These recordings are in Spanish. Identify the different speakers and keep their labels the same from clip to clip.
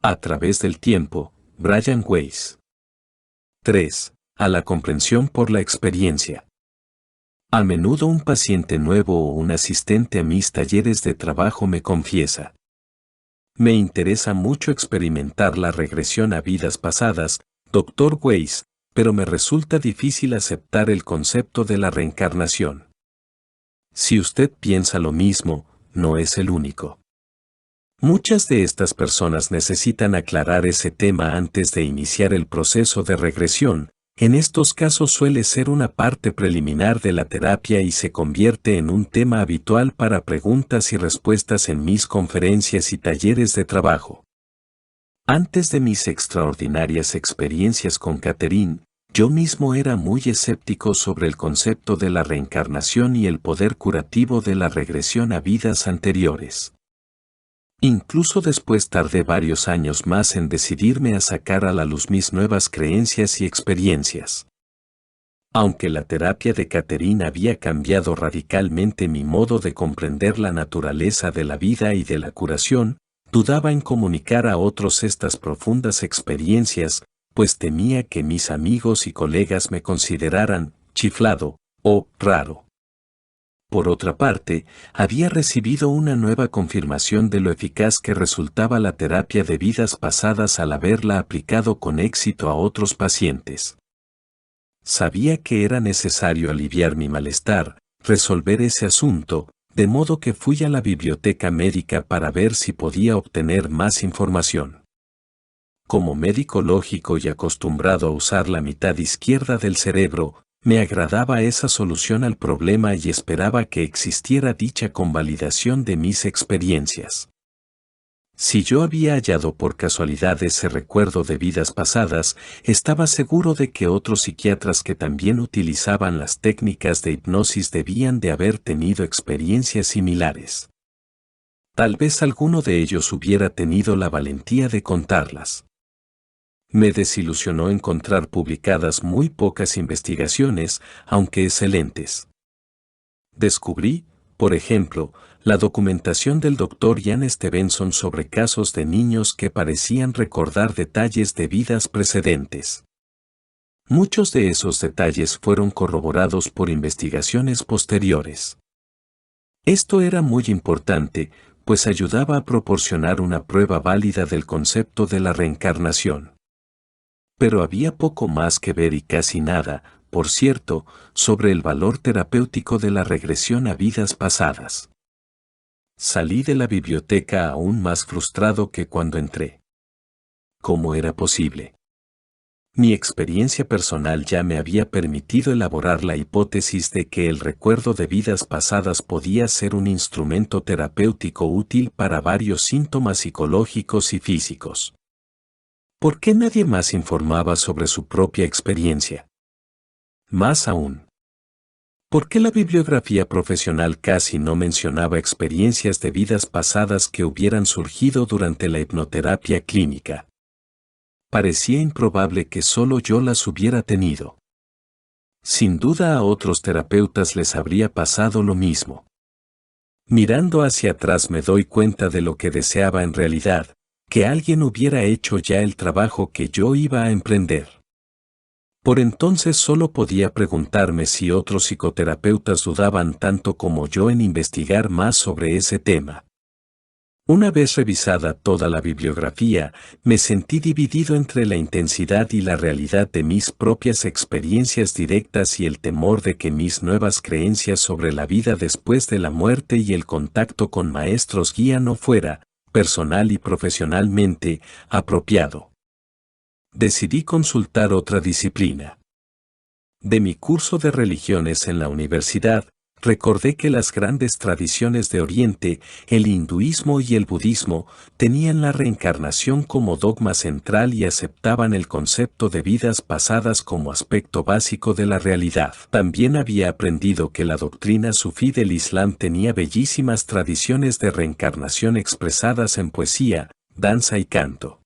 Speaker 1: A través del tiempo, Brian Weiss. 3. A la comprensión por la experiencia. A menudo un paciente nuevo o un asistente a mis talleres de trabajo me confiesa: me interesa mucho experimentar la regresión a vidas pasadas, Dr. Weiss, pero me resulta difícil aceptar el concepto de la reencarnación. Si usted piensa lo mismo, no es el único. Muchas de estas personas necesitan aclarar ese tema antes de iniciar el proceso de regresión. En estos casos suele ser una parte preliminar de la terapia y se convierte en un tema habitual para preguntas y respuestas en mis conferencias y talleres de trabajo. Antes de mis extraordinarias experiencias con Catherine, yo mismo era muy escéptico sobre el concepto de la reencarnación y el poder curativo de la regresión a vidas anteriores. Incluso después tardé varios años más en decidirme a sacar a la luz mis nuevas creencias y experiencias. Aunque la terapia de Catherine había cambiado radicalmente mi modo de comprender la naturaleza de la vida y de la curación, dudaba en comunicar a otros estas profundas experiencias, pues temía que mis amigos y colegas me consideraran chiflado o raro. Por otra parte, había recibido una nueva confirmación de lo eficaz que resultaba la terapia de vidas pasadas al haberla aplicado con éxito a otros pacientes. Sabía que era necesario aliviar mi malestar, resolver ese asunto, de modo que fui a la biblioteca médica para ver si podía obtener más información. Como médico lógico y acostumbrado a usar la mitad izquierda del cerebro, me agradaba esa solución al problema y esperaba que existiera dicha convalidación de mis experiencias. Si yo había hallado por casualidad ese recuerdo de vidas pasadas, estaba seguro de que otros psiquiatras que también utilizaban las técnicas de hipnosis debían de haber tenido experiencias similares. Tal vez alguno de ellos hubiera tenido la valentía de contarlas. Me desilusionó encontrar publicadas muy pocas investigaciones, aunque excelentes. Descubrí, por ejemplo, la documentación del Dr. Ian Stevenson sobre casos de niños que parecían recordar detalles de vidas precedentes. Muchos de esos detalles fueron corroborados por investigaciones posteriores. Esto era muy importante, pues ayudaba a proporcionar una prueba válida del concepto de la reencarnación. Pero había poco más que ver y casi nada, por cierto, sobre el valor terapéutico de la regresión a vidas pasadas. Salí de la biblioteca aún más frustrado que cuando entré. ¿Cómo era posible? Mi experiencia personal ya me había permitido elaborar la hipótesis de que el recuerdo de vidas pasadas podía ser un instrumento terapéutico útil para varios síntomas psicológicos y físicos. ¿Por qué nadie más informaba sobre su propia experiencia? Más aún, ¿por qué la bibliografía profesional casi no mencionaba experiencias de vidas pasadas que hubieran surgido durante la hipnoterapia clínica? Parecía improbable que solo yo las hubiera tenido. Sin duda a otros terapeutas les habría pasado lo mismo. Mirando hacia atrás me doy cuenta de lo que deseaba en realidad: que alguien hubiera hecho ya el trabajo que yo iba a emprender. Por entonces solo podía preguntarme si otros psicoterapeutas dudaban tanto como yo en investigar más sobre ese tema. Una vez revisada toda la bibliografía, me sentí dividido entre la intensidad y la realidad de mis propias experiencias directas y el temor de que mis nuevas creencias sobre la vida después de la muerte y el contacto con maestros guía no fuera, personal y profesionalmente, apropiado. Decidí consultar otra disciplina. De mi curso de religiones en la universidad, recordé que las grandes tradiciones de Oriente, el hinduismo y el budismo, tenían la reencarnación como dogma central y aceptaban el concepto de vidas pasadas como aspecto básico de la realidad. También había aprendido que la doctrina sufí del Islam tenía bellísimas tradiciones de reencarnación expresadas en poesía, danza y canto.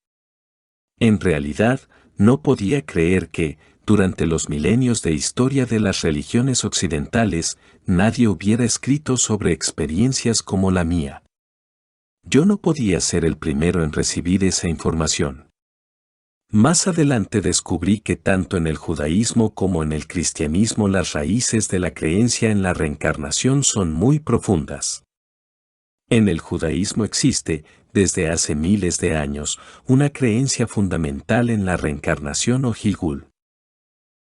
Speaker 1: En realidad, no podía creer que, durante los milenios de historia de las religiones occidentales, nadie hubiera escrito sobre experiencias como la mía. Yo no podía ser el primero en recibir esa información. Más adelante descubrí que tanto en el judaísmo como en el cristianismo las raíces de la creencia en la reencarnación son muy profundas. En el judaísmo existe, desde hace miles de años, una creencia fundamental en la reencarnación o Gilgul.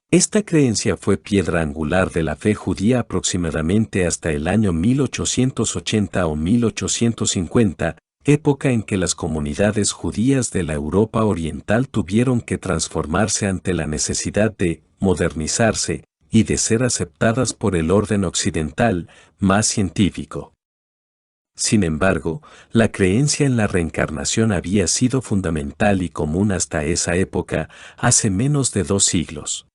Speaker 1: Esta creencia fue piedra angular de la fe judía aproximadamente hasta el año 1880 o 1850, época en que las comunidades judías de la Europa Oriental tuvieron que transformarse ante la necesidad de modernizarse y de ser aceptadas por el orden occidental, más científico. Sin embargo, la creencia en la reencarnación había sido fundamental y común hasta esa época, hace menos de 2 siglos.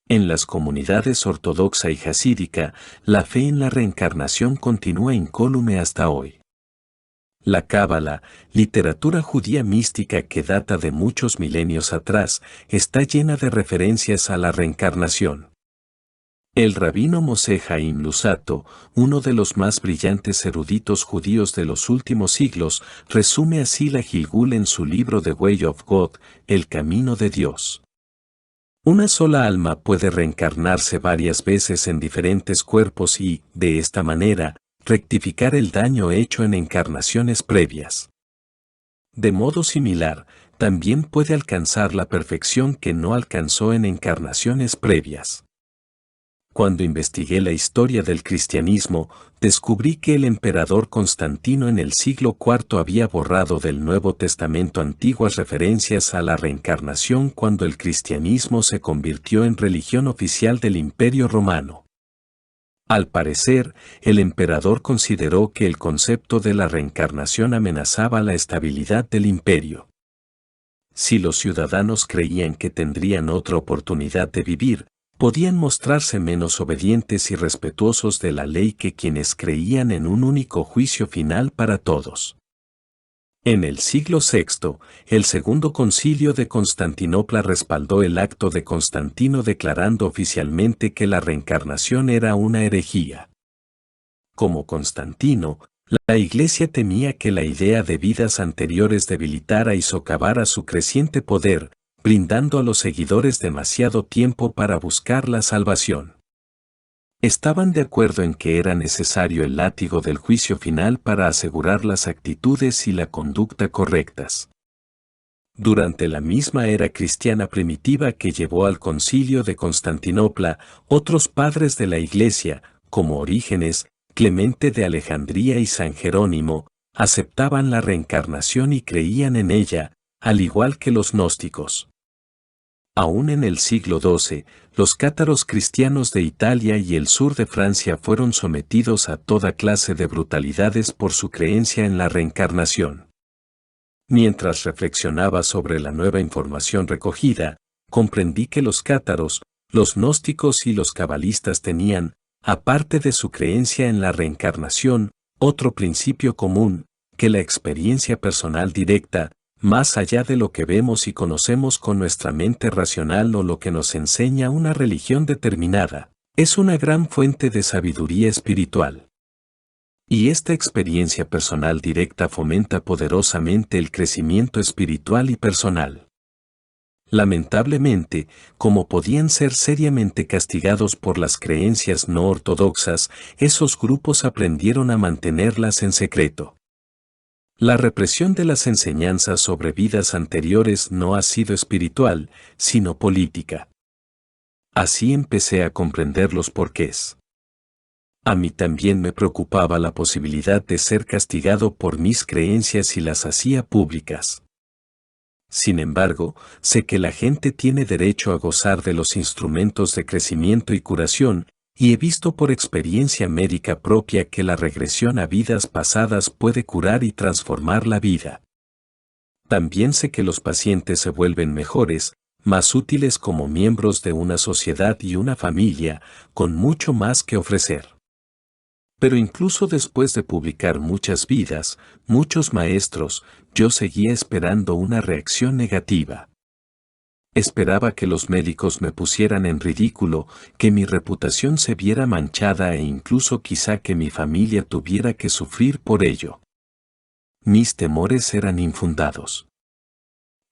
Speaker 1: En las comunidades ortodoxa y jasídica, la fe en la reencarnación continúa incólume hasta hoy. La Cábala, literatura judía mística que data de muchos milenios atrás, está llena de referencias a la reencarnación. El rabino Moshe Haim Luzzatto, uno de los más brillantes eruditos judíos de los últimos siglos, resume así la Gilgul en su libro The Way of God, El Camino de Dios. Una sola alma puede reencarnarse varias veces en diferentes cuerpos y, de esta manera, rectificar el daño hecho en encarnaciones previas. De modo similar, también puede alcanzar la perfección que no alcanzó en encarnaciones previas. Cuando investigué la historia del cristianismo, descubrí que el emperador Constantino en el siglo IV había borrado del Nuevo Testamento antiguas referencias a la reencarnación cuando el cristianismo se convirtió en religión oficial del Imperio Romano. Al parecer, el emperador consideró que el concepto de la reencarnación amenazaba la estabilidad del imperio. Si los ciudadanos creían que tendrían otra oportunidad de vivir, podían mostrarse menos obedientes y respetuosos de la ley que quienes creían en un único juicio final para todos. En el siglo VI, el Segundo Concilio de Constantinopla respaldó el acto de Constantino declarando oficialmente que la reencarnación era una herejía. Como Constantino, la Iglesia temía que la idea de vidas anteriores debilitara y socavara su creciente poder, brindando a los seguidores demasiado tiempo para buscar la salvación. Estaban de acuerdo en que era necesario el látigo del juicio final para asegurar las actitudes y la conducta correctas. Durante la misma era cristiana primitiva que llevó al Concilio de Constantinopla, otros padres de la Iglesia, como Orígenes, Clemente de Alejandría y San Jerónimo, aceptaban la reencarnación y creían en ella, al igual que los gnósticos. Aún en el siglo XII, los cátaros cristianos de Italia y el sur de Francia fueron sometidos a toda clase de brutalidades por su creencia en la reencarnación. Mientras reflexionaba sobre la nueva información recogida, comprendí que los cátaros, los gnósticos y los cabalistas tenían, aparte de su creencia en la reencarnación, otro principio común, que la experiencia personal directa, más allá de lo que vemos y conocemos con nuestra mente racional o lo que nos enseña una religión determinada, es una gran fuente de sabiduría espiritual. Y esta experiencia personal directa fomenta poderosamente el crecimiento espiritual y personal. Lamentablemente, como podían ser seriamente castigados por las creencias no ortodoxas, esos grupos aprendieron a mantenerlas en secreto. La represión de las enseñanzas sobre vidas anteriores no ha sido espiritual, sino política. Así empecé a comprender los porqués. A mí también me preocupaba la posibilidad de ser castigado por mis creencias y las hacía públicas. Sin embargo, sé que la gente tiene derecho a gozar de los instrumentos de crecimiento y curación, y he visto por experiencia médica propia que la regresión a vidas pasadas puede curar y transformar la vida. También sé que los pacientes se vuelven mejores, más útiles como miembros de una sociedad y una familia, con mucho más que ofrecer. Pero incluso después de publicar muchas vidas, muchos maestros, yo seguía esperando una reacción negativa. Esperaba que los médicos me pusieran en ridículo, que mi reputación se viera manchada e incluso quizá que mi familia tuviera que sufrir por ello. mis temores eran infundados.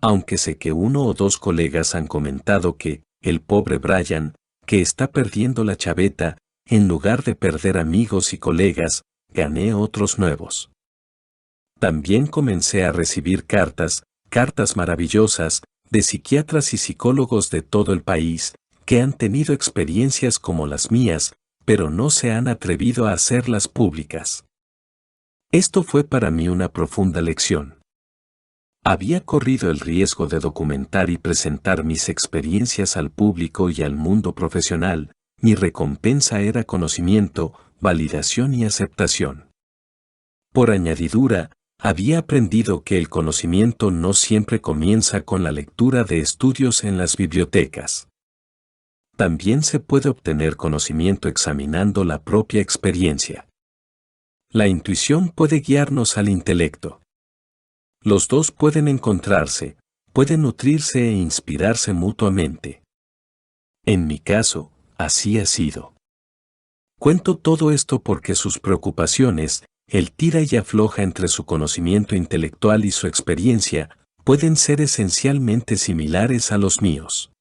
Speaker 1: Aunque sé que uno o dos colegas han comentado que, el pobre Brian, que está perdiendo la chaveta, en lugar de perder amigos y colegas, gané otros nuevos. También comencé a recibir cartas maravillosas, de psiquiatras y psicólogos de todo el país, que han tenido experiencias como las mías, pero no se han atrevido a hacerlas públicas. Esto fue para mí una profunda lección. Había corrido el riesgo de documentar y presentar mis experiencias al público y al mundo profesional. Mi recompensa era conocimiento, validación y aceptación. Por añadidura, había aprendido que el conocimiento no siempre comienza con la lectura de estudios en las bibliotecas. También se puede obtener conocimiento examinando la propia experiencia. La intuición puede guiarnos al intelecto. Los dos pueden encontrarse, pueden nutrirse e inspirarse mutuamente. En mi caso, así ha sido. Cuento todo esto porque sus preocupaciones, el tira y afloja entre su conocimiento intelectual y su experiencia, pueden ser esencialmente similares a los míos.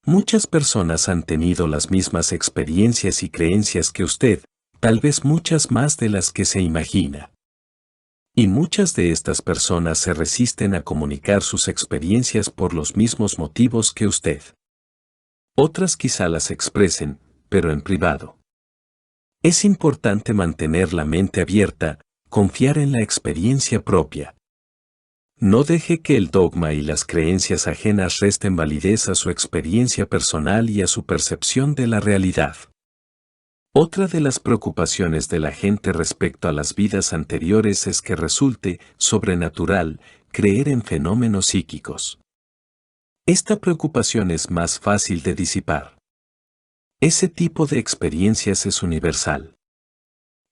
Speaker 1: Muchas personas han tenido las mismas experiencias y creencias que usted, tal vez muchas más de las que se imagina. Y muchas de estas personas se resisten a comunicar sus experiencias por los mismos motivos que usted. Otras quizá las expresen, pero en privado. Es importante mantener la mente abierta, confiar en la experiencia propia. No deje que el dogma y las creencias ajenas resten validez a su experiencia personal y a su percepción de la realidad. Otra de las preocupaciones de la gente respecto a las vidas anteriores es que resulte sobrenatural creer en fenómenos psíquicos. Esta preocupación es más fácil de disipar. Ese tipo de experiencias es universal.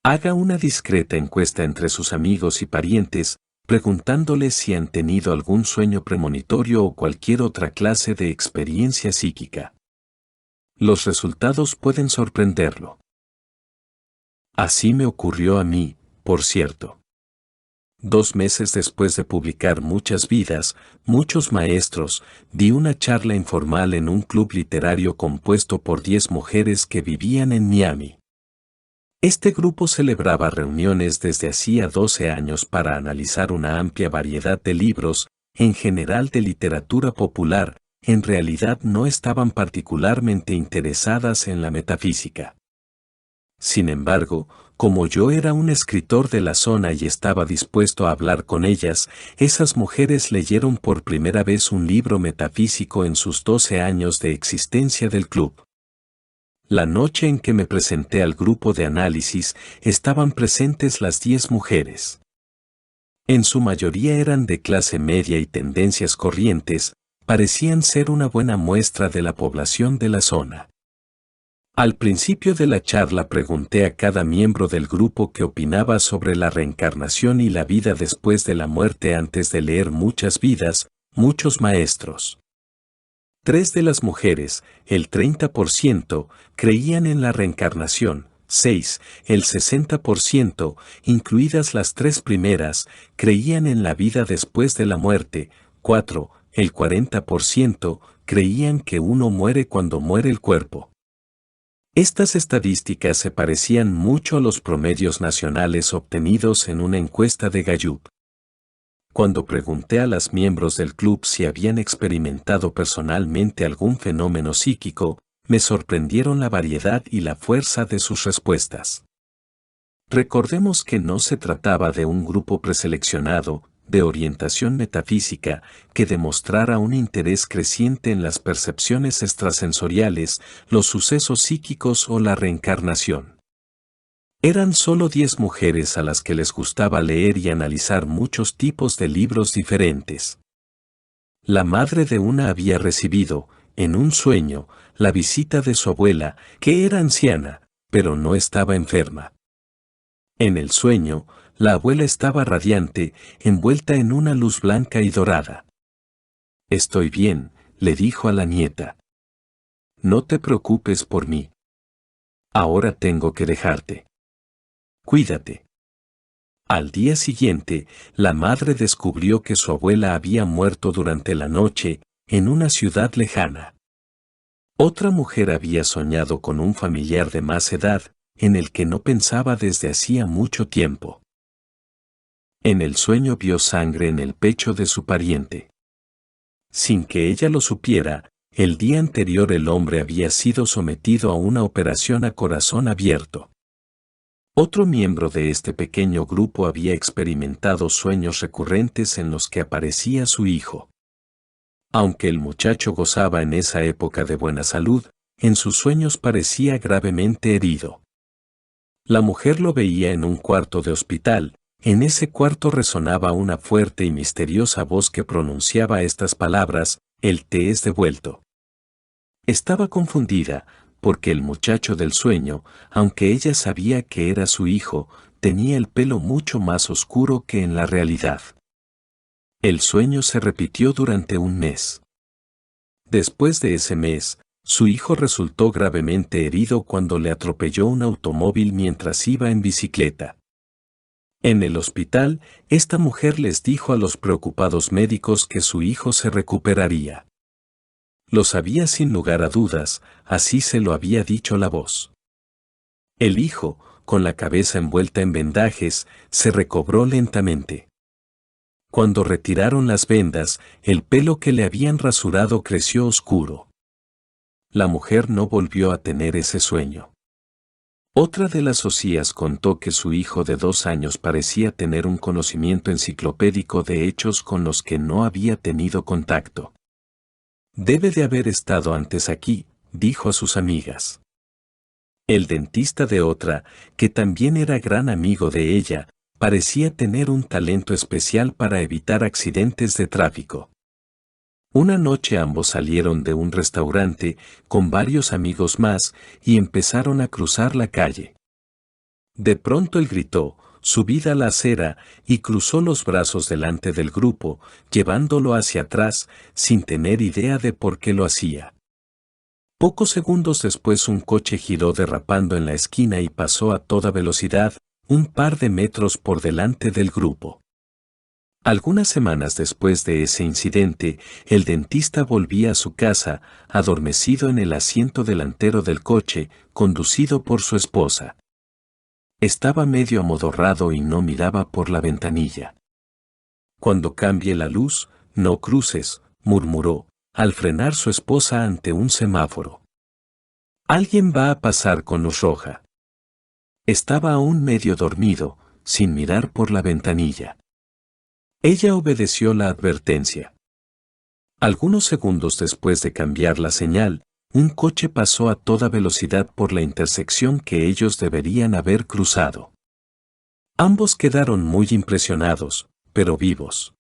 Speaker 1: Haga una discreta encuesta entre sus amigos y parientes, preguntándoles si han tenido algún sueño premonitorio o cualquier otra clase de experiencia psíquica. Los resultados pueden sorprenderlo. Así me ocurrió a mí, por cierto. 2 meses después de publicar Muchas vidas, muchos maestros, di una charla informal en un club literario compuesto por 10 mujeres que vivían en Miami. Este grupo celebraba reuniones desde hacía 12 años para analizar una amplia variedad de libros, en general de literatura popular. En realidad no estaban particularmente interesadas en la metafísica. Sin embargo, como yo era un escritor de la zona y estaba dispuesto a hablar con ellas, esas mujeres leyeron por primera vez un libro metafísico en sus 12 años de existencia del club. La noche en que me presenté al grupo de análisis, estaban presentes las 10 mujeres. En su mayoría eran de clase media y tendencias corrientes, parecían ser una buena muestra de la población de la zona. Al principio de la charla pregunté a cada miembro del grupo qué opinaba sobre la reencarnación y la vida después de la muerte antes de leer Muchas vidas, muchos maestros. 3 de las mujeres, el 30%, creían en la reencarnación, 6, el 60%, incluidas las 3 primeras, creían en la vida después de la muerte, 4, el 40%, creían que uno muere cuando muere el cuerpo. Estas estadísticas se parecían mucho a los promedios nacionales obtenidos en una encuesta de Gallup. Cuando pregunté a las miembros del club si habían experimentado personalmente algún fenómeno psíquico, me sorprendieron la variedad y la fuerza de sus respuestas. Recordemos que no se trataba de un grupo preseleccionado, de orientación metafísica, que demostrara un interés creciente en las percepciones extrasensoriales, los sucesos psíquicos o la reencarnación. Eran solo 10 mujeres a las que les gustaba leer y analizar muchos tipos de libros diferentes. La madre de una había recibido, en un sueño, la visita de su abuela, que era anciana, pero no estaba enferma. En el sueño, la abuela estaba radiante, envuelta en una luz blanca y dorada. «Estoy bien», le dijo a la nieta. «No te preocupes por mí. Ahora tengo que dejarte. Cuídate». Al día siguiente, la madre descubrió que su abuela había muerto durante la noche, en una ciudad lejana. Otra mujer había soñado con un familiar de más edad, en el que no pensaba desde hacía mucho tiempo. En el sueño vio sangre en el pecho de su pariente. Sin que ella lo supiera, el día anterior el hombre había sido sometido a una operación a corazón abierto. Otro miembro de este pequeño grupo había experimentado sueños recurrentes en los que aparecía su hijo. Aunque el muchacho gozaba en esa época de buena salud, en sus sueños parecía gravemente herido. La mujer lo veía en un cuarto de hospital. En ese cuarto resonaba una fuerte y misteriosa voz que pronunciaba estas palabras: «El te es devuelto». Estaba confundida, porque el muchacho del sueño, aunque ella sabía que era su hijo, tenía el pelo mucho más oscuro que en la realidad. El sueño se repitió durante un mes. Después de ese mes, su hijo resultó gravemente herido cuando le atropelló un automóvil mientras iba en bicicleta. En el hospital, esta mujer les dijo a los preocupados médicos que su hijo se recuperaría. Lo sabía sin lugar a dudas, así se lo había dicho la voz. El hijo, con la cabeza envuelta en vendajes, se recobró lentamente. Cuando retiraron las vendas, el pelo que le habían rasurado creció oscuro. La mujer no volvió a tener ese sueño. Otra de las socias contó que su hijo de 2 años parecía tener un conocimiento enciclopédico de hechos con los que no había tenido contacto. «Debe de haber estado antes aquí», dijo a sus amigas. El dentista de otra, que también era gran amigo de ella, parecía tener un talento especial para evitar accidentes de tráfico. Una noche ambos salieron de un restaurante con varios amigos más y empezaron a cruzar la calle. De pronto él gritó: «Subid a la acera», y cruzó los brazos delante del grupo, llevándolo hacia atrás, sin tener idea de por qué lo hacía. Pocos segundos después un coche giró derrapando en la esquina y pasó a toda velocidad, un par de metros por delante del grupo. Algunas semanas después de ese incidente, el dentista volvía a su casa, adormecido en el asiento delantero del coche, conducido por su esposa. Estaba medio amodorrado y no miraba por la ventanilla. «Cuando cambie la luz, no cruces», murmuró, al frenar su esposa ante un semáforo. «Alguien va a pasar con luz roja». Estaba aún medio dormido, sin mirar por la ventanilla. Ella obedeció la advertencia. Algunos segundos después de cambiar la señal, un coche pasó a toda velocidad por la intersección que ellos deberían haber cruzado. Ambos quedaron muy impresionados, pero vivos.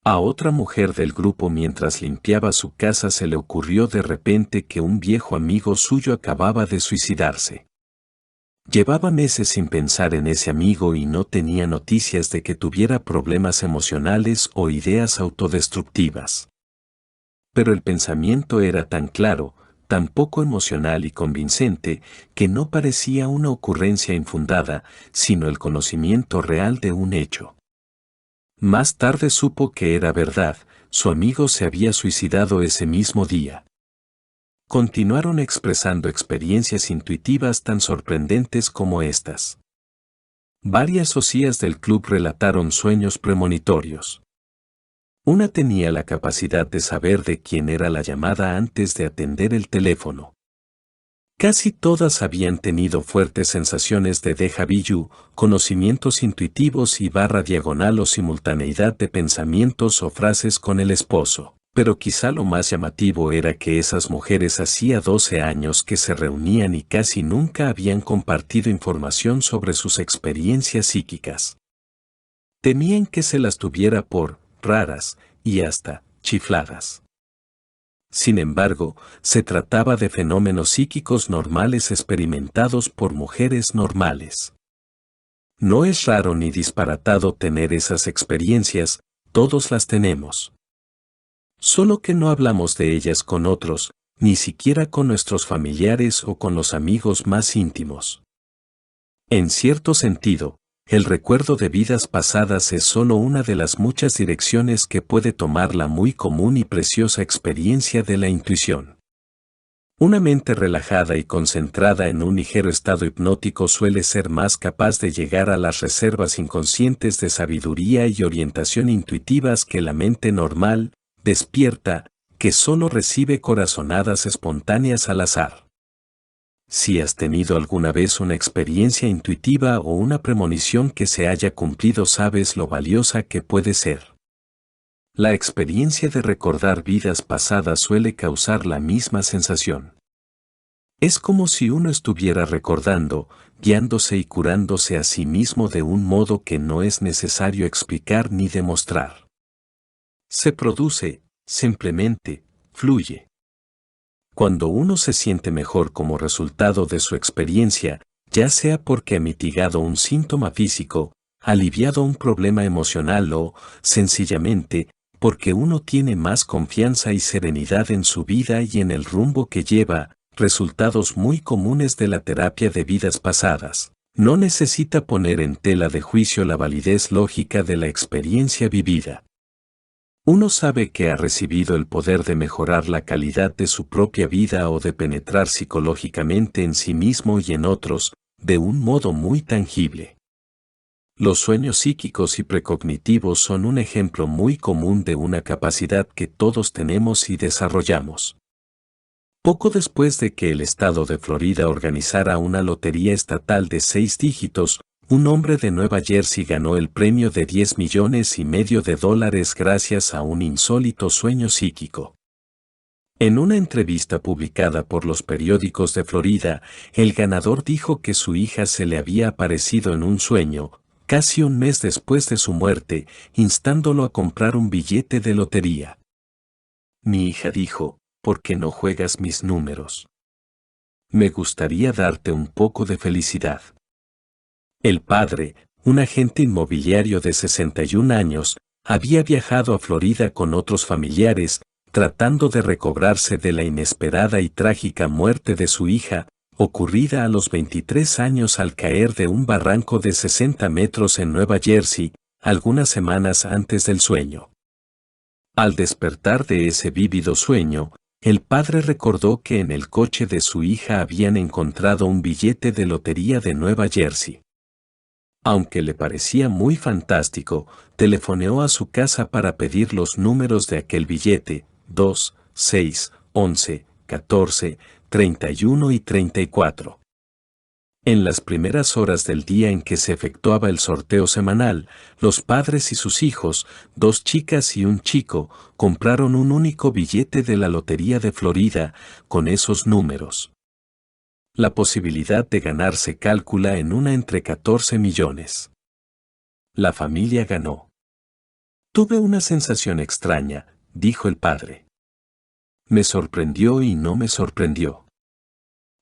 Speaker 1: A otra mujer del grupo, mientras limpiaba su casa, se le ocurrió de repente que un viejo amigo suyo acababa de suicidarse. Llevaba meses sin pensar en ese amigo y no tenía noticias de que tuviera problemas emocionales o ideas autodestructivas. Pero el pensamiento era tan claro, tan poco emocional y convincente, que no parecía una ocurrencia infundada, sino el conocimiento real de un hecho. Más tarde supo que era verdad: su amigo se había suicidado ese mismo día. Continuaron expresando experiencias intuitivas tan sorprendentes como estas. Varias socias del club relataron sueños premonitorios. Una tenía la capacidad de saber de quién era la llamada antes de atender el teléfono. Casi todas habían tenido fuertes sensaciones de déjà vu, conocimientos intuitivos y /diagonal o simultaneidad de pensamientos o frases con el esposo. Pero quizá lo más llamativo era que esas mujeres hacía 12 años que se reunían y casi nunca habían compartido información sobre sus experiencias psíquicas. Temían que se las tuviera por raras y hasta chifladas. Sin embargo, se trataba de fenómenos psíquicos normales experimentados por mujeres normales. No es raro ni disparatado tener esas experiencias, todos las tenemos. Solo que no hablamos de ellas con otros, ni siquiera con nuestros familiares o con los amigos más íntimos. En cierto sentido, el recuerdo de vidas pasadas es solo una de las muchas direcciones que puede tomar la muy común y preciosa experiencia de la intuición. Una mente relajada y concentrada en un ligero estado hipnótico suele ser más capaz de llegar a las reservas inconscientes de sabiduría y orientación intuitivas que la mente normal, despierta, que solo recibe corazonadas espontáneas al azar. Si has tenido alguna vez una experiencia intuitiva o una premonición que se haya cumplido, sabes lo valiosa que puede ser. La experiencia de recordar vidas pasadas suele causar la misma sensación. Es como si uno estuviera recordando, guiándose y curándose a sí mismo de un modo que no es necesario explicar ni demostrar. Se produce, simplemente, fluye. Cuando uno se siente mejor como resultado de su experiencia, ya sea porque ha mitigado un síntoma físico, aliviado un problema emocional o, sencillamente, porque uno tiene más confianza y serenidad en su vida y en el rumbo que lleva, resultados muy comunes de la terapia de vidas pasadas. No necesita poner en tela de juicio la validez lógica de la experiencia vivida. Uno sabe que ha recibido el poder de mejorar la calidad de su propia vida o de penetrar psicológicamente en sí mismo y en otros, de un modo muy tangible. Los sueños psíquicos y precognitivos son un ejemplo muy común de una capacidad que todos tenemos y desarrollamos. Poco después de que el estado de Florida organizara una lotería estatal de 6 dígitos, un hombre de Nueva Jersey ganó el premio de $10,5 millones gracias a un insólito sueño psíquico. En una entrevista publicada por los periódicos de Florida, el ganador dijo que su hija se le había aparecido en un sueño, casi un mes después de su muerte, instándolo a comprar un billete de lotería. Mi hija dijo, ¿por qué no juegas mis números? Me gustaría darte un poco de felicidad. El padre, un agente inmobiliario de 61 años, había viajado a Florida con otros familiares, tratando de recobrarse de la inesperada y trágica muerte de su hija, ocurrida a los 23 años al caer de un barranco de 60 metros en Nueva Jersey, algunas semanas antes del sueño. Al despertar de ese vívido sueño, el padre recordó que en el coche de su hija habían encontrado un billete de lotería de Nueva Jersey. Aunque le parecía muy fantástico, telefoneó a su casa para pedir los números de aquel billete, 2, 6, 11, 14, 31 y 34. En las primeras horas del día en que se efectuaba el sorteo semanal, los padres y sus hijos, 2 chicas y un chico, compraron un único billete de la Lotería de Florida, con esos números. La posibilidad de ganar se calcula en una entre 14 millones. La familia ganó. Tuve una sensación extraña, dijo el padre. Me sorprendió y no me sorprendió.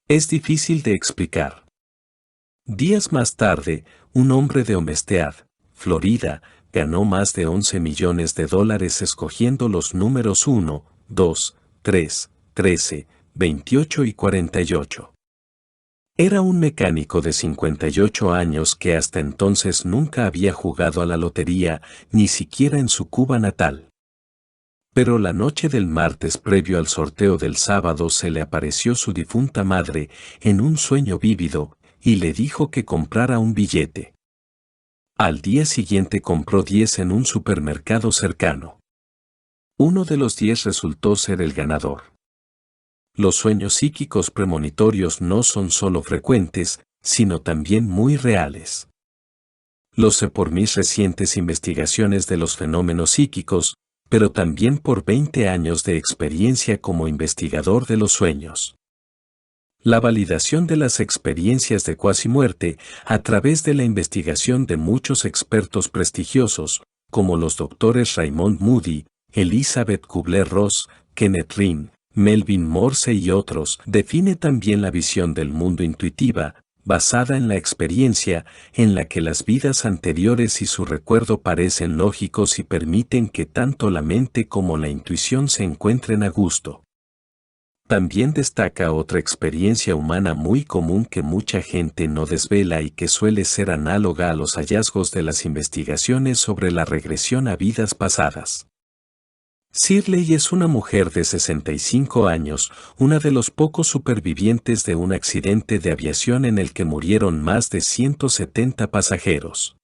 Speaker 1: Es difícil de explicar. Días más tarde, un hombre de Homestead, Florida, ganó más de $11 millones escogiendo los números 1, 2, 3, 13, 28 y 48. Era un mecánico de 58 años que hasta entonces nunca había jugado a la lotería, ni siquiera en su Cuba natal. Pero la noche del martes previo al sorteo del sábado se le apareció su difunta madre, en un sueño vívido, y le dijo que comprara un billete. Al día siguiente compró 10 en un supermercado cercano. Uno de los 10 resultó ser el ganador. Los sueños psíquicos premonitorios no son solo frecuentes, sino también muy reales. Lo sé por mis recientes investigaciones de los fenómenos psíquicos, pero también por 20 años de experiencia como investigador de los sueños. La validación de las experiencias de cuasimuerte a través de la investigación de muchos expertos prestigiosos, como los doctores Raymond Moody, Elizabeth Kubler-Ross, Kenneth Rhine, Melvin Morse y otros, define también la visión del mundo intuitiva, basada en la experiencia, en la que las vidas anteriores y su recuerdo parecen lógicos y permiten que tanto la mente como la intuición se encuentren a gusto. También destaca otra experiencia humana muy común que mucha gente no desvela y que suele ser análoga a los hallazgos de las investigaciones sobre la regresión a vidas pasadas. Shirley es una mujer de 65 años, una de los pocos supervivientes de un accidente de aviación en el que murieron más de 170 pasajeros.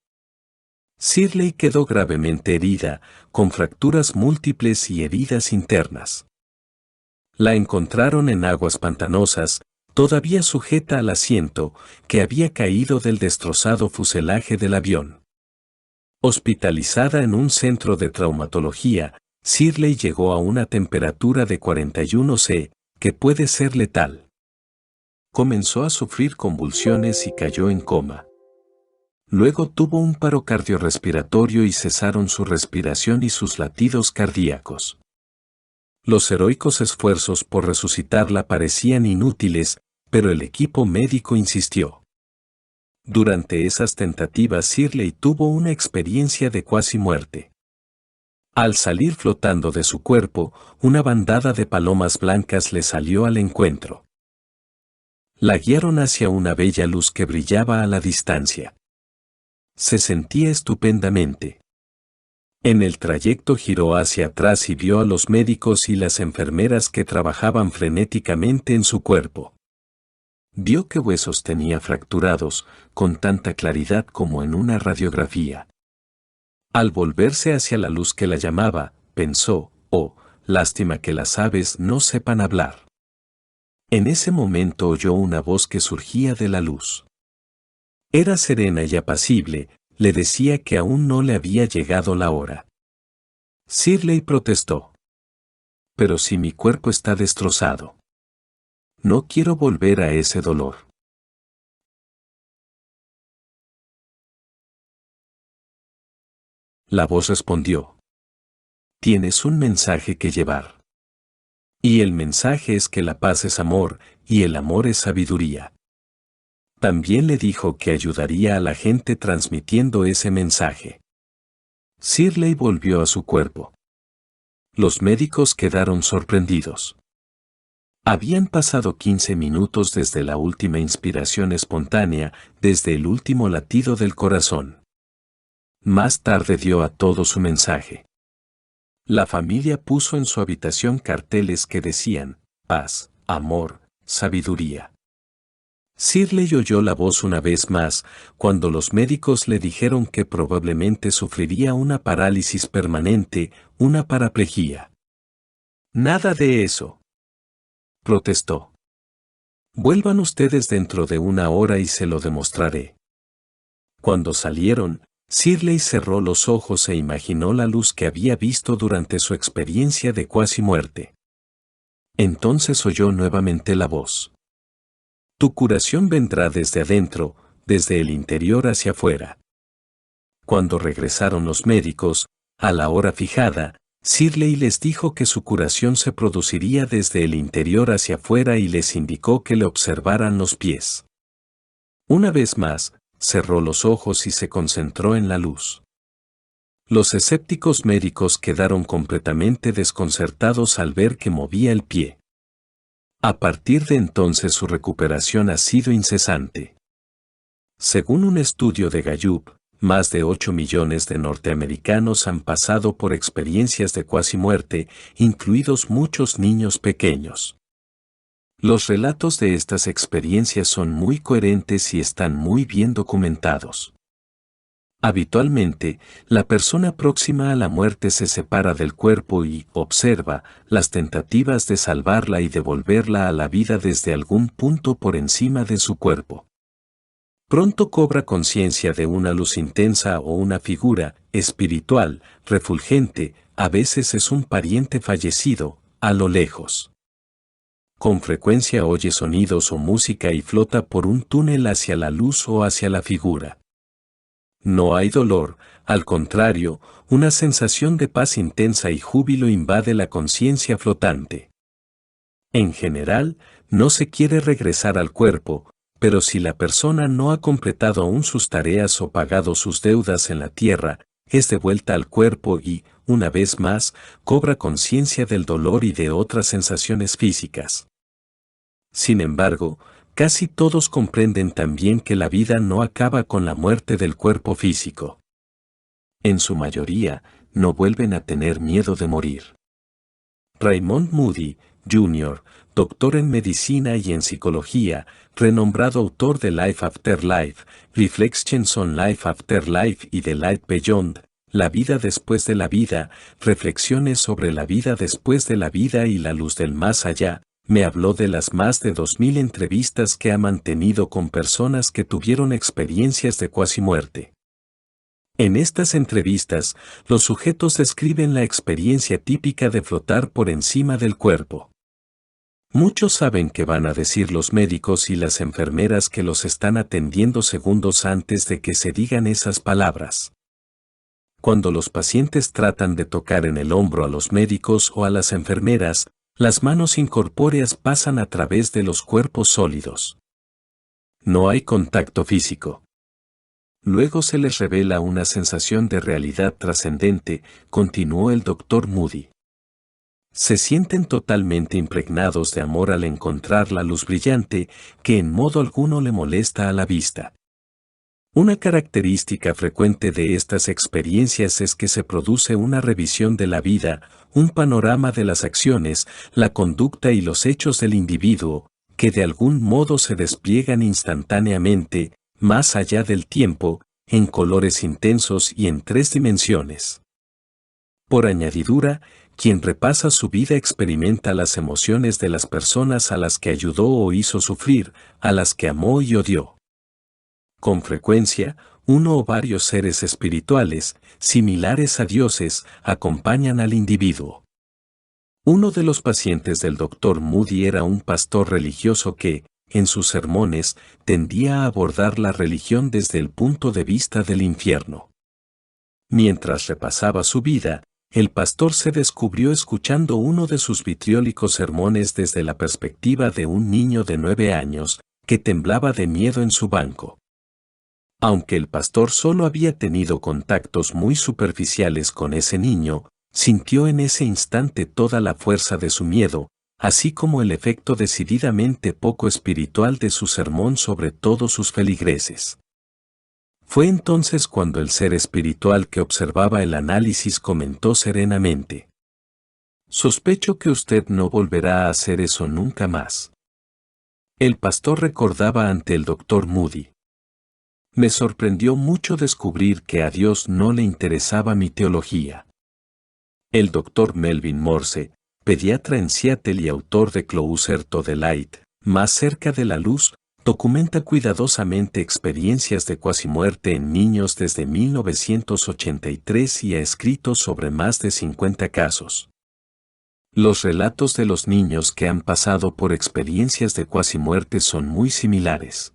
Speaker 1: Shirley quedó gravemente herida, con fracturas múltiples y heridas internas. La encontraron en aguas pantanosas, todavía sujeta al asiento, que había caído del destrozado fuselaje del avión. Hospitalizada en un centro de traumatología, Shirley llegó a una temperatura de 41 C, que puede ser letal. Comenzó a sufrir convulsiones y cayó en coma. Luego tuvo un paro cardiorrespiratorio y cesaron su respiración y sus latidos cardíacos. Los heroicos esfuerzos por resucitarla parecían inútiles, pero el equipo médico insistió. Durante esas tentativas Shirley tuvo una experiencia de cuasi muerte. Al salir flotando de su cuerpo, una bandada de palomas blancas le salió al encuentro. La guiaron hacia una bella luz que brillaba a la distancia. Se sentía estupendamente. En el trayecto giró hacia atrás y vio a los médicos y las enfermeras que trabajaban frenéticamente en su cuerpo. Vio qué huesos tenía fracturados, con tanta claridad como en una radiografía. Al volverse hacia la luz que la llamaba, pensó, oh, lástima que las aves no sepan hablar. En ese momento oyó una voz que surgía de la luz. Era serena y apacible, le decía que aún no le había llegado la hora. Shirley protestó. Pero si mi cuerpo está destrozado. No quiero volver a ese dolor. La voz respondió. Tienes un mensaje que llevar. Y el mensaje es que la paz es amor, y el amor es sabiduría. También le dijo que ayudaría a la gente transmitiendo ese mensaje. Shirley volvió a su cuerpo. Los médicos quedaron sorprendidos. Habían pasado 15 minutos desde la última inspiración espontánea, desde el último latido del corazón. Más tarde dio a todo su mensaje. La familia puso en su habitación carteles que decían, paz, amor, sabiduría. Shirley oyó la voz una vez más, cuando los médicos le dijeron que probablemente sufriría una parálisis permanente, una paraplegia. Nada de eso. Protestó. Vuelvan ustedes dentro de una hora y se lo demostraré. Cuando salieron, Shirley cerró los ojos e imaginó la luz que había visto durante su experiencia de cuasi muerte. Entonces oyó nuevamente la voz. Tu curación vendrá desde adentro, desde el interior hacia afuera. Cuando regresaron los médicos, a la hora fijada, Shirley les dijo que su curación se produciría desde el interior hacia afuera y les indicó que le observaran los pies. Una vez más, cerró los ojos y se concentró en la luz. Los escépticos médicos quedaron completamente desconcertados al ver que movía el pie. A partir de entonces su recuperación ha sido incesante. Según un estudio de Gallup, más de 8 millones de norteamericanos han pasado por experiencias de cuasi muerte, incluidos muchos niños pequeños. Los relatos de estas experiencias son muy coherentes y están muy bien documentados. Habitualmente, la persona próxima a la muerte se separa del cuerpo y observa las tentativas de salvarla y devolverla a la vida desde algún punto por encima de su cuerpo. Pronto cobra conciencia de una luz intensa o una figura espiritual, refulgente, a veces es un pariente fallecido, a lo lejos. Con frecuencia oye sonidos o música y flota por un túnel hacia la luz o hacia la figura. No hay dolor, al contrario, una sensación de paz intensa y júbilo invade la conciencia flotante. En general, no se quiere regresar al cuerpo, pero si la persona no ha completado aún sus tareas o pagado sus deudas en la tierra, es devuelta al cuerpo y, una vez más, cobra conciencia del dolor y de otras sensaciones físicas. Sin embargo, casi todos comprenden también que la vida no acaba con la muerte del cuerpo físico. En su mayoría, no vuelven a tener miedo de morir. Raymond Moody, Jr., doctor en medicina y en psicología, renombrado autor de Life After Life, Reflections on Life After Life y The Light Beyond, La vida después de la vida, reflexiones sobre la vida después de la vida y la luz del más allá, me habló de las más de 2000 entrevistas que ha mantenido con personas que tuvieron experiencias de cuasimuerte. En estas entrevistas, los sujetos describen la experiencia típica de flotar por encima del cuerpo. Muchos saben qué van a decir los médicos y las enfermeras que los están atendiendo segundos antes de que se digan esas palabras. Cuando los pacientes tratan de tocar en el hombro a los médicos o a las enfermeras, las manos incorpóreas pasan a través de los cuerpos sólidos. No hay contacto físico. Luego se les revela una sensación de realidad trascendente, continuó el Dr. Moody. Se sienten totalmente impregnados de amor al encontrar la luz brillante que en modo alguno le molesta a la vista. Una característica frecuente de estas experiencias es que se produce una revisión de la vida, un panorama de las acciones, la conducta y los hechos del individuo, que de algún modo se despliegan instantáneamente, más allá del tiempo, en colores intensos y en 3 dimensiones. Por añadidura, quien repasa su vida experimenta las emociones de las personas a las que ayudó o hizo sufrir, a las que amó y odió. Con frecuencia, uno o varios seres espirituales, similares a dioses, acompañan al individuo. Uno de los pacientes del Dr. Moody era un pastor religioso que, en sus sermones, tendía a abordar la religión desde el punto de vista del infierno. Mientras repasaba su vida, el pastor se descubrió escuchando uno de sus vitriólicos sermones desde la perspectiva de un niño de 9 años, que temblaba de miedo en su banco. Aunque el pastor solo había tenido contactos muy superficiales con ese niño, sintió en ese instante toda la fuerza de su miedo, así como el efecto decididamente poco espiritual de su sermón sobre todos sus feligreses. Fue entonces cuando el ser espiritual que observaba el análisis comentó serenamente: «Sospecho que usted no volverá a hacer eso nunca más». El pastor recordaba ante el Dr. Moody: «Me sorprendió mucho descubrir que a Dios no le interesaba mi teología». El Dr. Melvin Morse, pediatra en Seattle y autor de Closer to the Light, Más cerca de la luz, documenta cuidadosamente experiencias de cuasimuerte en niños desde 1983 y ha escrito sobre más de 50 casos. Los relatos de los niños que han pasado por experiencias de cuasimuerte son muy similares.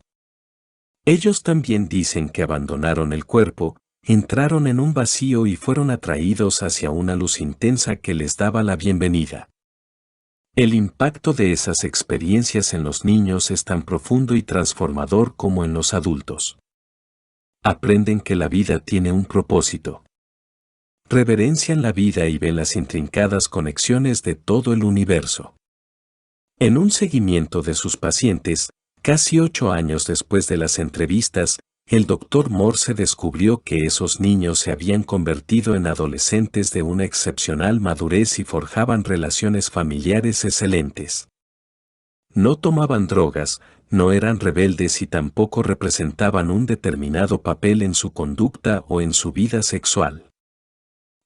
Speaker 1: Ellos también dicen que abandonaron el cuerpo, entraron en un vacío y fueron atraídos hacia una luz intensa que les daba la bienvenida. El impacto de esas experiencias en los niños es tan profundo y transformador como en los adultos. Aprenden que la vida tiene un propósito. Reverencian la vida y ven las intrincadas conexiones de todo el universo. En un seguimiento de sus pacientes, casi 8 años después de las entrevistas, el Dr. Morse descubrió que esos niños se habían convertido en adolescentes de una excepcional madurez y forjaban relaciones familiares excelentes. No tomaban drogas, no eran rebeldes y tampoco representaban un determinado papel en su conducta o en su vida sexual.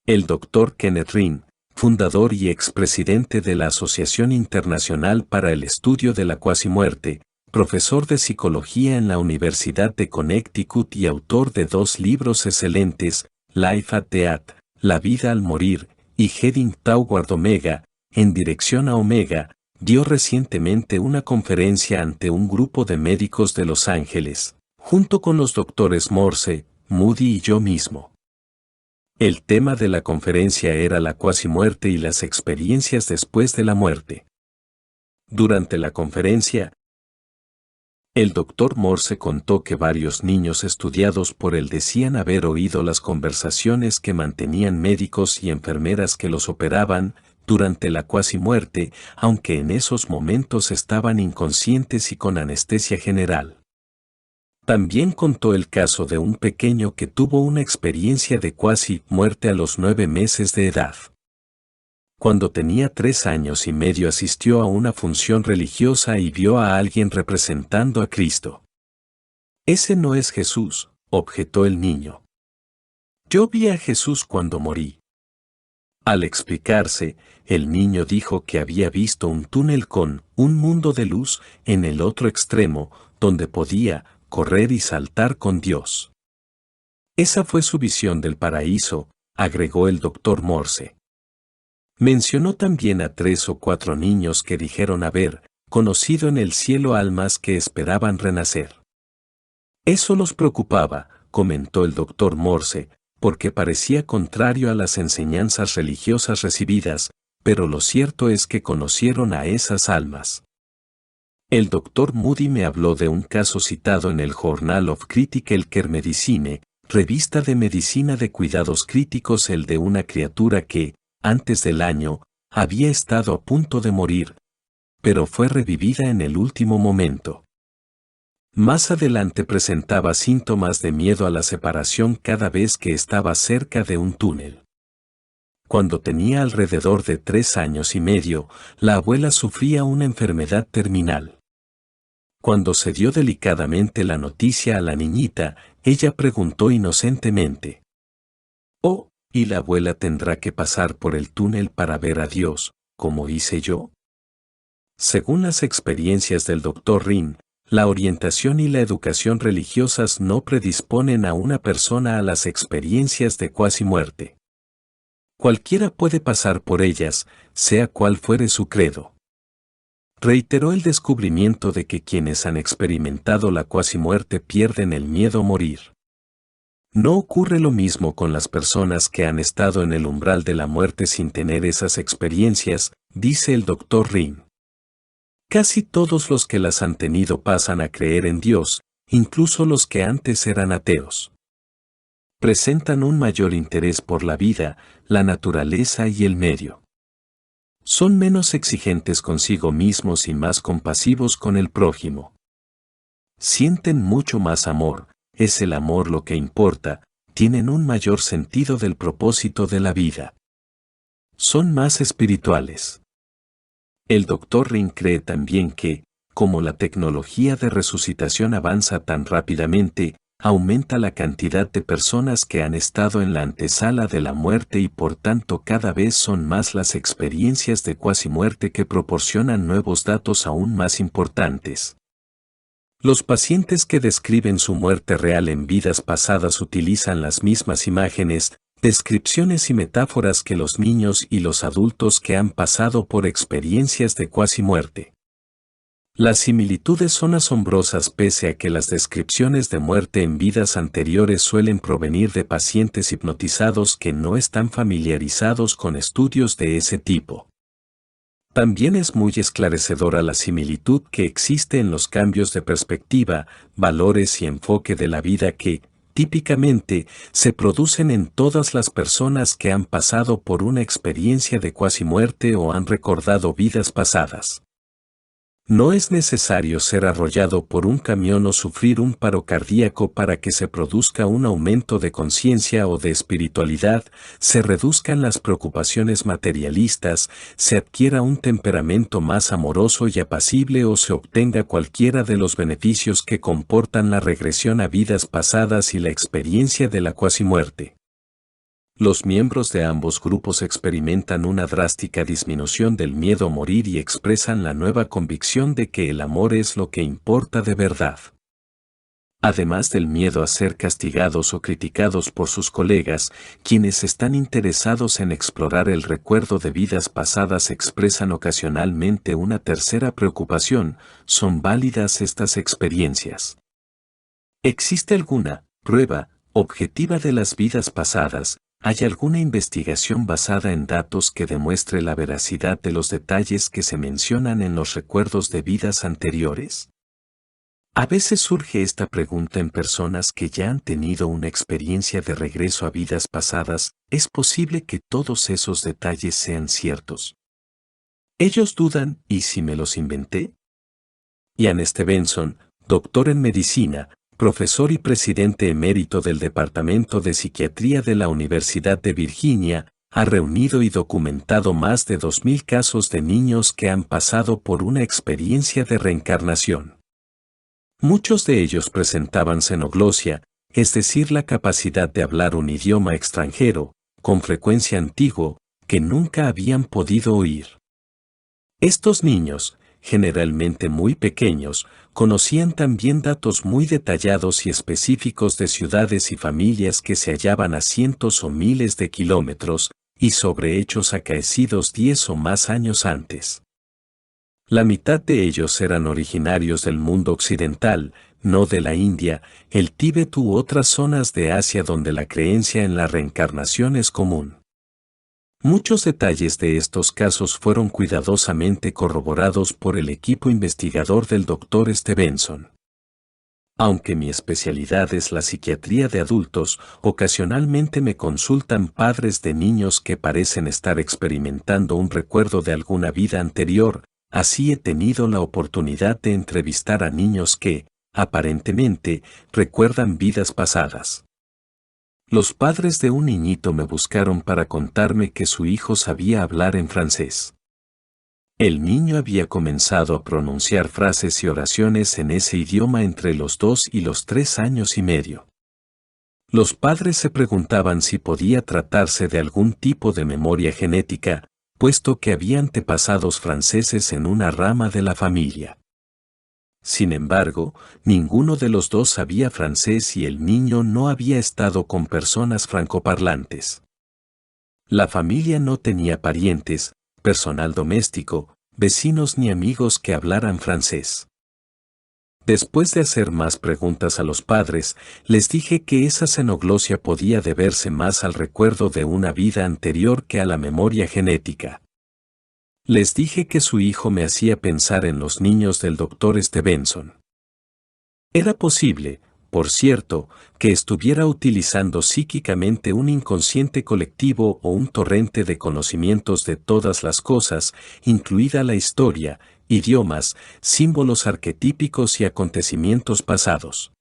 Speaker 1: El Dr. Kenneth Rinn, fundador y expresidente de la Asociación Internacional para el Estudio de la Cuasimuerte, profesor de psicología en la Universidad de Connecticut y autor de 2 libros excelentes, Life at Death, La vida al morir, y Heading Toward Omega, En dirección a Omega, dio recientemente una conferencia ante un grupo de médicos de Los Ángeles, junto con los doctores Morse, Moody y yo mismo. El tema de la conferencia era la cuasimuerte y las experiencias después de la muerte. Durante la conferencia, el Dr. Morse contó que varios niños estudiados por él decían haber oído las conversaciones que mantenían médicos y enfermeras que los operaban, durante la cuasi-muerte, aunque en esos momentos estaban inconscientes y con anestesia general. También contó el caso de un pequeño que tuvo una experiencia de cuasi-muerte a los 9 meses de edad. Cuando tenía 3 años y medio asistió a una función religiosa y vio a alguien representando a Cristo. «Ese no es Jesús», objetó el niño. «Yo vi a Jesús cuando morí». Al explicarse, el niño dijo que había visto un túnel con un mundo de luz en el otro extremo, donde podía correr y saltar con Dios. Esa fue su visión del paraíso, agregó el doctor Morse. Mencionó también a 3 o 4 niños que dijeron haber conocido en el cielo almas que esperaban renacer. Eso los preocupaba, comentó el doctor Morse, porque parecía contrario a las enseñanzas religiosas recibidas, pero lo cierto es que conocieron a esas almas. El doctor Moody me habló de un caso citado en el Journal of Critical Care Medicine, revista de medicina de cuidados críticos, el de una criatura que, antes del año, había estado a punto de morir, pero fue revivida en el último momento. Más adelante presentaba síntomas de miedo a la separación cada vez que estaba cerca de un túnel. Cuando tenía alrededor de 3 años y medio, la abuela sufría una enfermedad terminal. Cuando se dio delicadamente la noticia a la niñita, ella preguntó inocentemente: «Oh, ¿y la abuela tendrá que pasar por el túnel para ver a Dios, como hice yo?». Según las experiencias del Dr. Rin, la orientación y la educación religiosas no predisponen a una persona a las experiencias de cuasi-muerte. Cualquiera puede pasar por ellas, sea cual fuere su credo. Reiteró el descubrimiento de que quienes han experimentado la cuasi-muerte pierden el miedo a morir. No ocurre lo mismo con las personas que han estado en el umbral de la muerte sin tener esas experiencias, dice el Dr. Rin. Casi todos los que las han tenido pasan a creer en Dios, incluso los que antes eran ateos. Presentan un mayor interés por la vida, la naturaleza y el medio. Son menos exigentes consigo mismos y más compasivos con el prójimo. Sienten mucho más amor, es el amor lo que importa, tienen un mayor sentido del propósito de la vida. Son más espirituales. El Dr. Rin cree también que, como la tecnología de resucitación avanza tan rápidamente, aumenta la cantidad de personas que han estado en la antesala de la muerte y por tanto cada vez son más las experiencias de cuasi-muerte que proporcionan nuevos datos aún más importantes. Los pacientes que describen su muerte real en vidas pasadas utilizan las mismas imágenes, descripciones y metáforas que los niños y los adultos que han pasado por experiencias de cuasi-muerte. Las similitudes son asombrosas pese a que las descripciones de muerte en vidas anteriores suelen provenir de pacientes hipnotizados que no están familiarizados con estudios de ese tipo. También es muy esclarecedora la similitud que existe en los cambios de perspectiva, valores y enfoque de la vida que, típicamente, se producen en todas las personas que han pasado por una experiencia de cuasi-muerte o han recordado vidas pasadas. No es necesario ser arrollado por un camión o sufrir un paro cardíaco para que se produzca un aumento de conciencia o de espiritualidad, se reduzcan las preocupaciones materialistas, se adquiera un temperamento más amoroso y apacible o se obtenga cualquiera de los beneficios que comportan la regresión a vidas pasadas y la experiencia de la cuasi-muerte. Los miembros de ambos grupos experimentan una drástica disminución del miedo a morir y expresan la nueva convicción de que el amor es lo que importa de verdad. Además del miedo a ser castigados o criticados por sus colegas, quienes están interesados en explorar el recuerdo de vidas pasadas expresan ocasionalmente una tercera preocupación: ¿son válidas estas experiencias? ¿Existe alguna prueba objetiva de las vidas pasadas? ¿Hay alguna investigación basada en datos que demuestre la veracidad de los detalles que se mencionan en los recuerdos de vidas anteriores? A veces surge esta pregunta en personas que ya han tenido una experiencia de regreso a vidas pasadas: ¿es posible que todos esos detalles sean ciertos? Ellos dudan, ¿y si me los inventé? Ian Stevenson, doctor en medicina, profesor y presidente emérito del Departamento de Psiquiatría de la Universidad de Virginia, ha reunido y documentado más de 2000 casos de niños que han pasado por una experiencia de reencarnación. Muchos de ellos presentaban xenoglosia, es decir, la capacidad de hablar un idioma extranjero, con frecuencia antiguo, que nunca habían podido oír. Estos niños, generalmente muy pequeños, conocían también datos muy detallados y específicos de ciudades y familias que se hallaban a cientos o miles de kilómetros, y sobre hechos acaecidos 10 o más años antes. La mitad de ellos eran originarios del mundo occidental, no de la India, el Tíbet u otras zonas de Asia donde la creencia en la reencarnación es común. Muchos detalles de estos casos fueron cuidadosamente corroborados por el equipo investigador del Dr. Stevenson. Aunque mi especialidad es la psiquiatría de adultos, ocasionalmente me consultan padres de niños que parecen estar experimentando un recuerdo de alguna vida anterior, así he tenido la oportunidad de entrevistar a niños que, aparentemente, recuerdan vidas pasadas. Los padres de un niñito me buscaron para contarme que su hijo sabía hablar en francés. El niño había comenzado a pronunciar frases y oraciones en ese idioma entre los 2 y los 3 años y medio. Los padres se preguntaban si podía tratarse de algún tipo de memoria genética, puesto que había antepasados franceses en una rama de la familia. Sin embargo, ninguno de los dos sabía francés y el niño no había estado con personas francoparlantes. La familia no tenía parientes, personal doméstico, vecinos ni amigos que hablaran francés. Después de hacer más preguntas a los padres, les dije que esa xenoglosia podía deberse más al recuerdo de una vida anterior que a la memoria genética. Les dije que su hijo me hacía pensar en los niños del Dr. Stevenson. Era posible, por cierto, que estuviera utilizando psíquicamente un inconsciente colectivo o un torrente de conocimientos de todas las cosas, incluida la historia, idiomas, símbolos arquetípicos y acontecimientos pasados.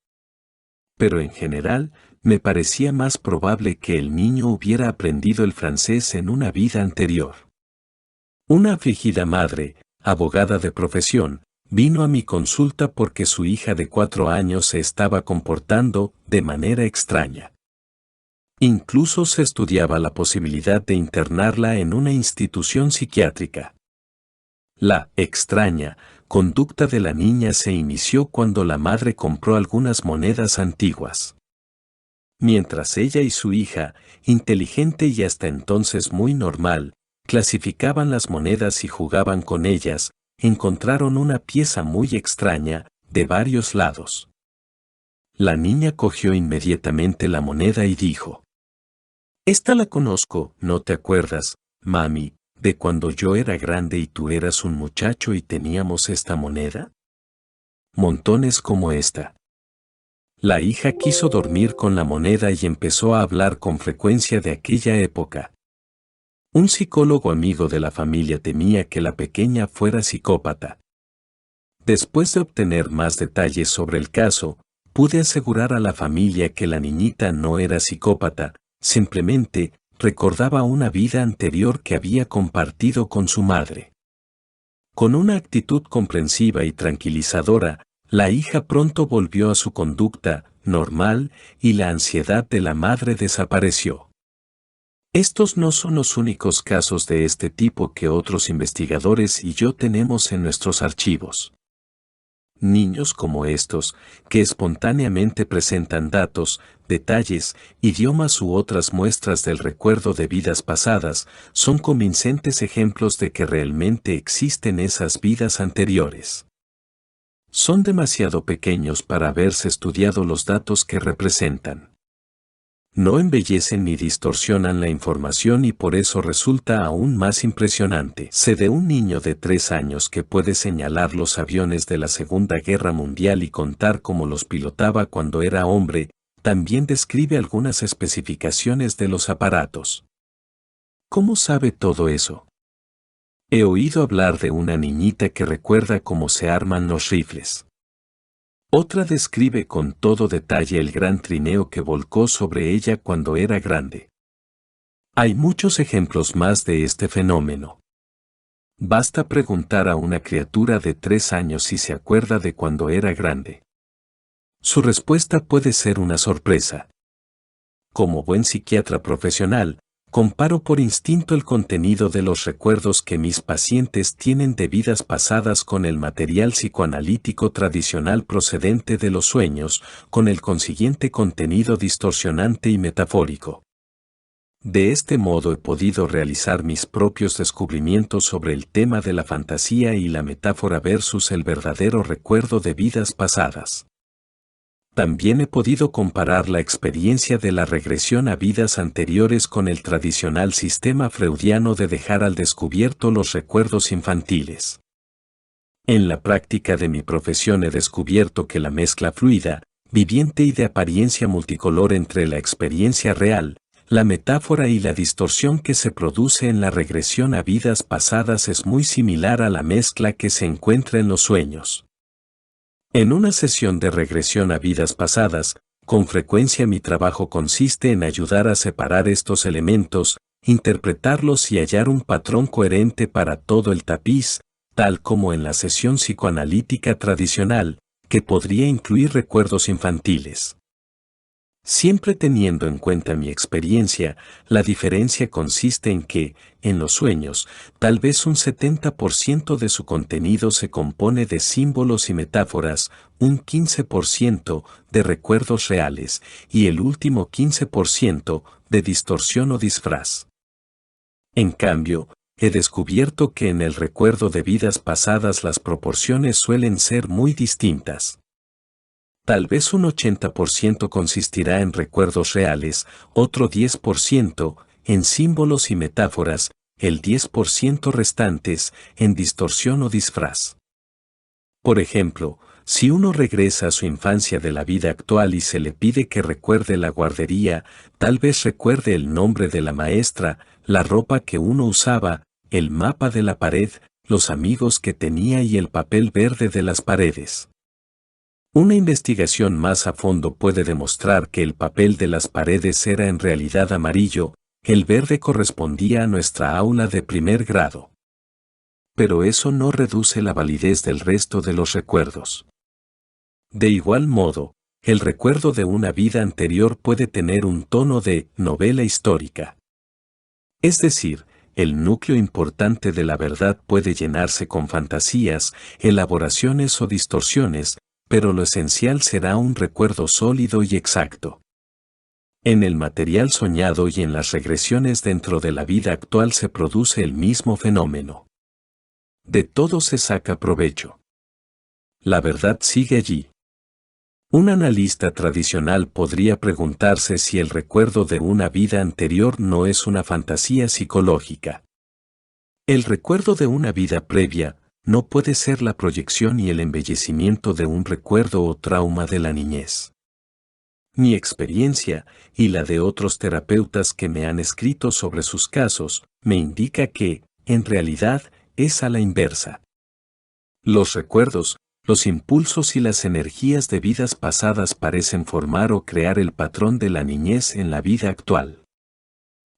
Speaker 1: Pero en general, me parecía más probable que el niño hubiera aprendido el francés en una vida anterior. Una afligida madre, abogada de profesión, vino a mi consulta porque su hija de 4 años se estaba comportando de manera extraña. Incluso se estudiaba la posibilidad de internarla en una institución psiquiátrica. La extraña conducta de la niña se inició cuando la madre compró algunas monedas antiguas. Mientras ella y su hija, inteligente y hasta entonces muy normal, clasificaban las monedas y jugaban con ellas, encontraron una pieza muy extraña, de varios lados. La niña cogió inmediatamente la moneda y dijo: «Esta la conozco, ¿no te acuerdas, mami, de cuando yo era grande y tú eras un muchacho y teníamos esta moneda? Montones como esta». La hija quiso dormir con la moneda y empezó a hablar con frecuencia de aquella época. Un psicólogo amigo de la familia temía que la pequeña fuera psicópata. Después de obtener más detalles sobre el caso, pude asegurar a la familia que la niñita no era psicópata, simplemente recordaba una vida anterior que había compartido con su madre. Con una actitud comprensiva y tranquilizadora, la hija pronto volvió a su conducta normal y la ansiedad de la madre desapareció. Estos no son los únicos casos de este tipo que otros investigadores y yo tenemos en nuestros archivos. Niños como estos, que espontáneamente presentan datos, detalles, idiomas u otras muestras del recuerdo de vidas pasadas, son convincentes ejemplos de que realmente existen esas vidas anteriores. Son demasiado pequeños para haberse estudiado los datos que representan. No embellecen ni distorsionan la información y por eso resulta aún más impresionante. Sé de un niño de 3 años que puede señalar los aviones de la Segunda Guerra Mundial y contar cómo los pilotaba cuando era hombre, también describe algunas especificaciones de los aparatos. ¿Cómo sabe todo eso? He oído hablar de una niñita que recuerda cómo se arman los rifles. Otra describe con todo detalle el gran trineo que volcó sobre ella cuando era grande. Hay muchos ejemplos más de este fenómeno. Basta preguntar a una criatura de 3 años si se acuerda de cuando era grande. Su respuesta puede ser una sorpresa. Como buen psiquiatra profesional, comparo por instinto el contenido de los recuerdos que mis pacientes tienen de vidas pasadas con el material psicoanalítico tradicional procedente de los sueños, con el consiguiente contenido distorsionante y metafórico. De este modo he podido realizar mis propios descubrimientos sobre el tema de la fantasía y la metáfora versus el verdadero recuerdo de vidas pasadas. También he podido comparar la experiencia de la regresión a vidas anteriores con el tradicional sistema freudiano de dejar al descubierto los recuerdos infantiles. En la práctica de mi profesión he descubierto que la mezcla fluida, viviente y de apariencia multicolor entre la experiencia real, la metáfora y la distorsión que se produce en la regresión a vidas pasadas es muy similar a la mezcla que se encuentra en los sueños. En una sesión de regresión a vidas pasadas, con frecuencia mi trabajo consiste en ayudar a separar estos elementos, interpretarlos y hallar un patrón coherente para todo el tapiz, tal como en la sesión psicoanalítica tradicional, que podría incluir recuerdos infantiles. Siempre teniendo en cuenta mi experiencia, la diferencia consiste en que, en los sueños, tal vez un 70% de su contenido se compone de símbolos y metáforas, un 15% de recuerdos reales y el último 15% de distorsión o disfraz. En cambio, he descubierto que en el recuerdo de vidas pasadas las proporciones suelen ser muy distintas. Tal vez un 80% consistirá en recuerdos reales, otro 10% en símbolos y metáforas, el 10% restantes en distorsión o disfraz. Por ejemplo, si uno regresa a su infancia de la vida actual y se le pide que recuerde la guardería, tal vez recuerde el nombre de la maestra, la ropa que uno usaba, el mapa de la pared, los amigos que tenía y el papel verde de las paredes. Una investigación más a fondo puede demostrar que el papel de las paredes era en realidad amarillo, el verde correspondía a nuestra aula de primer grado. Pero eso no reduce la validez del resto de los recuerdos. De igual modo, el recuerdo de una vida anterior puede tener un tono de novela histórica. Es decir, el núcleo importante de la verdad puede llenarse con fantasías, elaboraciones o distorsiones, pero lo esencial será un recuerdo sólido y exacto. En el material soñado y en las regresiones dentro de la vida actual se produce el mismo fenómeno. De todo se saca provecho. La verdad sigue allí. Un analista tradicional podría preguntarse si el recuerdo de una vida anterior no es una fantasía psicológica. El recuerdo de una vida previa no puede ser la proyección y el embellecimiento de un recuerdo o trauma de la niñez. Mi experiencia, y la de otros terapeutas que me han escrito sobre sus casos, me indica que, en realidad, es a la inversa. Los recuerdos, los impulsos y las energías de vidas pasadas parecen formar o crear el patrón de la niñez en la vida actual.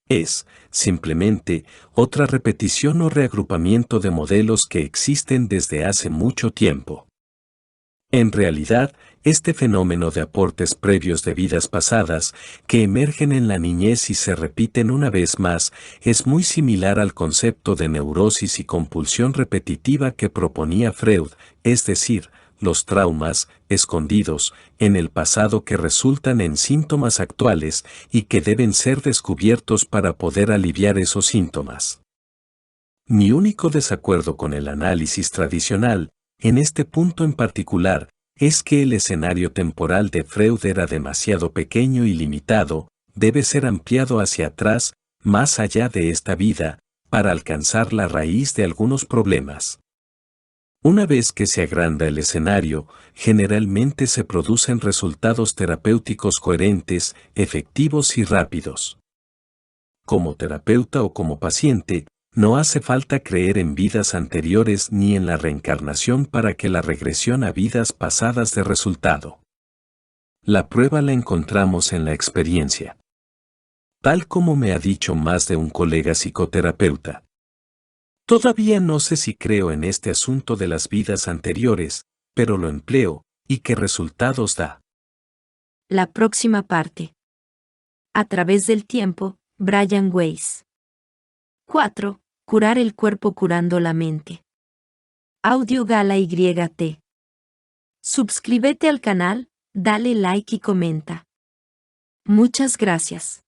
Speaker 1: Es, simplemente, otra repetición o reagrupamiento de modelos que existen desde hace mucho tiempo. En realidad, este fenómeno de aportes previos de vidas pasadas, que emergen en la niñez y se repiten una vez más, es muy similar al concepto de neurosis y compulsión repetitiva que proponía Freud, es decir, los traumas, escondidos, en el pasado que resultan en síntomas actuales y que deben ser descubiertos para poder aliviar esos síntomas. Mi único desacuerdo con el análisis tradicional, en este punto en particular, es que el escenario temporal de Freud era demasiado pequeño y limitado, debe ser ampliado hacia atrás, más allá de esta vida, para alcanzar la raíz de algunos problemas. Una vez que se agranda el escenario, generalmente se producen resultados terapéuticos coherentes, efectivos y rápidos. Como terapeuta o como paciente, No hace falta creer en vidas anteriores ni en la reencarnación para que la regresión a vidas pasadas dé resultado. La prueba la encontramos en la experiencia. Tal como me ha dicho más de un colega psicoterapeuta. Todavía no sé si creo en este asunto de las vidas anteriores, pero lo empleo, ¿y qué resultados da?
Speaker 2: La próxima parte. A través del tiempo, Brian Weiss. 4. Curar el cuerpo curando la mente. Audio Gala YT. Suscríbete al canal, dale like y comenta. Muchas gracias.